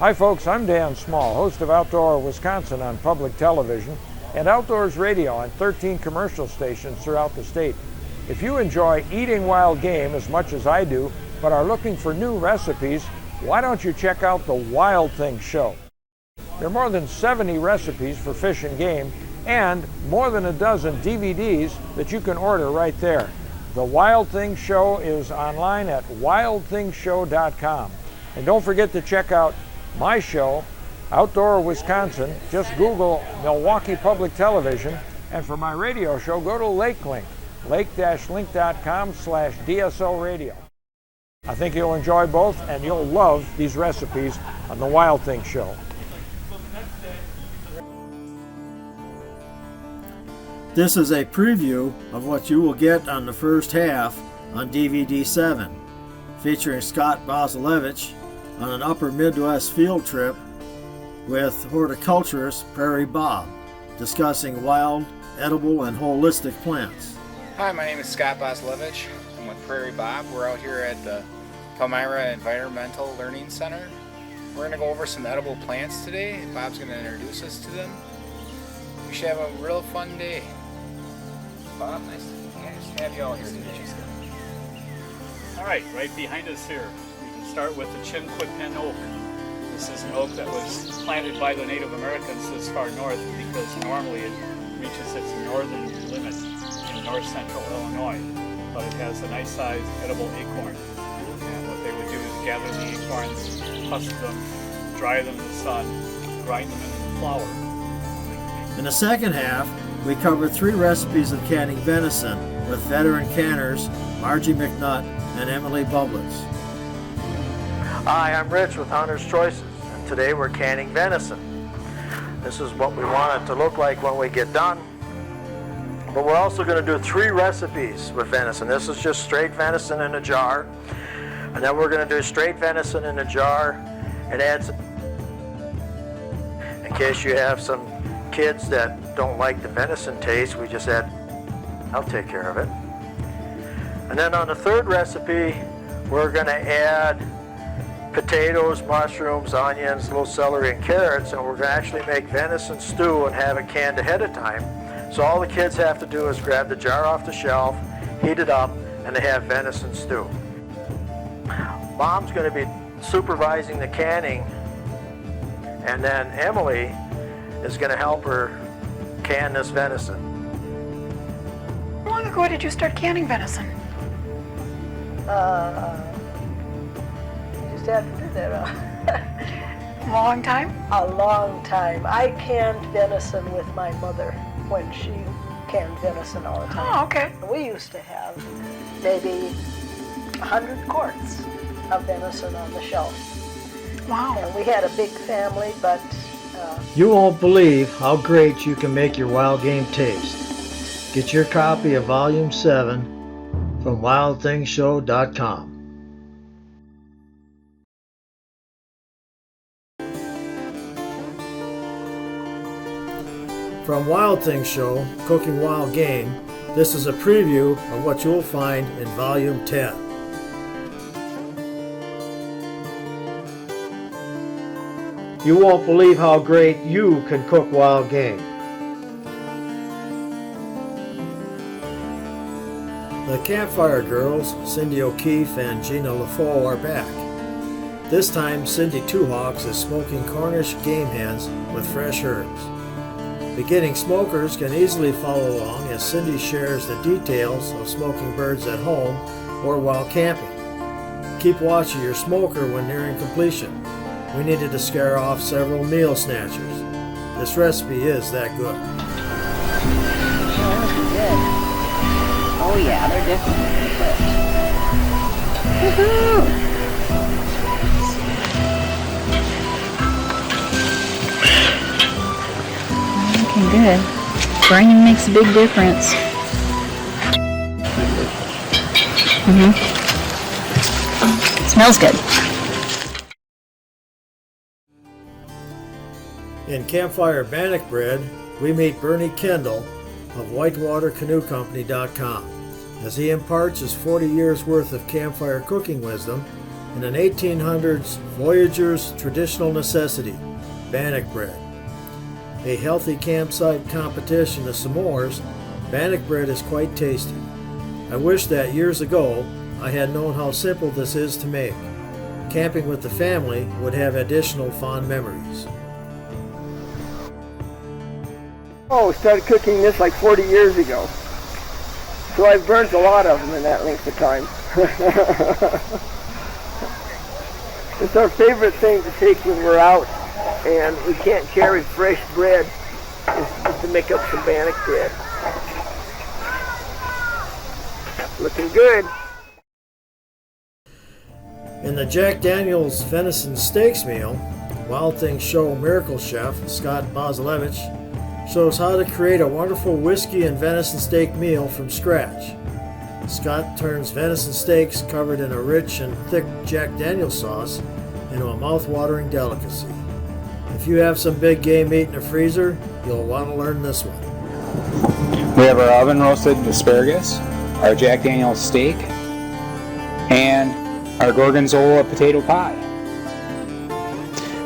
Hi folks, I'm Dan Small, host of Outdoor Wisconsin on public television and Outdoors Radio on 13 commercial stations throughout the state. If you enjoy eating wild game as much as I do, but are looking for new recipes, why don't you check out the Wild Things Show? There are more than 70 recipes for fish and game and more than a dozen DVDs that you can order right there. The Wild Things Show is online at wildthingshow.com. And don't forget to check out my show, Outdoor Wisconsin. Just Google Milwaukee Public Television. And for my radio show, go to LakeLink, lake-link.com/DSO radio. I think you'll enjoy both and you'll love these recipes on the Wild Things Show. This is a preview of what you will get on the first half on DVD 7, featuring Scott Bosilevich on an upper Midwest field trip with horticulturist Prairie Bob, discussing wild, edible, and holistic plants. Hi, my name is Scott Bosilevich. I'm with Prairie Bob. We're out here at the Palmyra Environmental Learning Center. We're going to go over some edible plants today. Bob's going to introduce us to them. We should have a real fun day. Bob, nice to have you all here today. All right behind us here, we can start with the Chinquapin oak. This is an oak that was planted by the Native Americans this far north because normally it reaches its northern limit in north central Illinois, but it has a nice sized edible acorn. And what they would do is gather the acorns, husk them, dry them in the sun, grind them into the flour. In the second half, we covered 3 recipes of canning venison with veteran canners Margie McNutt and Emily Bublitz. Hi, I'm Rich with Hunter's Choices, and today we're canning venison. This is what we want it to look like when we get done. But we're also going to do 3 recipes with venison. This is just straight venison in a jar. And then we're going to do straight venison in a jar and add some, in case you have some kids that don't like the venison taste, we just add, I'll take care of it. And then on the third recipe, we're going to add potatoes, mushrooms, onions, little celery, and carrots, and we're going to actually make venison stew and have it canned ahead of time. So all the kids have to do is grab the jar off the shelf, heat it up, and they have venison stew. Mom's going to be supervising the canning, and then Emily is going to help her can this venison. How long ago did you start canning venison? You just have to do that. Long time? A long time. I canned venison with my mother when she canned venison all the time. Oh, okay. We used to have maybe 100 quarts of venison on the shelf. Wow. And we had a big family, but You won't believe how great you can make your wild game taste. Get your copy of Volume 7 from wildthingshow.com. From Wild Things Show, Cooking Wild Game, this is a preview of what you'll find in Volume 10. You won't believe how great you can cook wild game. The Campfire Girls, Cindy O'Keefe and Gina LaFoe, are back. This time, Cindy Two Hawks is smoking Cornish game hens with fresh herbs. Beginning smokers can easily follow along as Cindy shares the details of smoking birds at home or while camping. Keep watch of your smoker when nearing completion. We needed to scare off several meal snatchers. This recipe is that good. Sure, good. Oh yeah, they're definitely good. Woohoo! Looking good. Burning makes a big difference. Smells good. In Campfire Bannock Bread, we meet Bernie Kendall of WhitewaterCanoeCompany.com as he imparts his 40 years worth of campfire cooking wisdom and an 1800s Voyager's traditional necessity, bannock bread. A healthy campsite competition of s'mores, bannock bread is quite tasty. I wish that years ago I had known how simple this is to make. Camping with the family would have additional fond memories. Oh, started cooking this like 40 years ago. So I've burnt a lot of them in that length of time. It's our favorite thing to take when we're out and we can't carry fresh bread, is just to make up some bannock bread. Looking good. In the Jack Daniel's Venison Steaks meal, Wild Things Show Miracle Chef Scott Bozlevich shows how to create a wonderful whiskey and venison steak meal from scratch. Scott turns venison steaks covered in a rich and thick Jack Daniel's sauce into a mouth-watering delicacy. If you have some big game meat in the freezer, you'll want to learn this one. We have our oven roasted asparagus, our Jack Daniel's steak, and our Gorgonzola potato pie.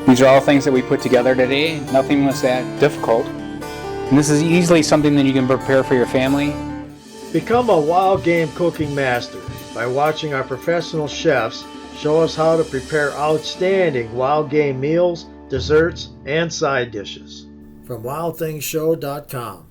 These are all things that we put together today. Nothing was that difficult. And this is easily something that you can prepare for your family. Become a wild game cooking master by watching our professional chefs show us how to prepare outstanding wild game meals, desserts, and side dishes. From WildThingsShow.com.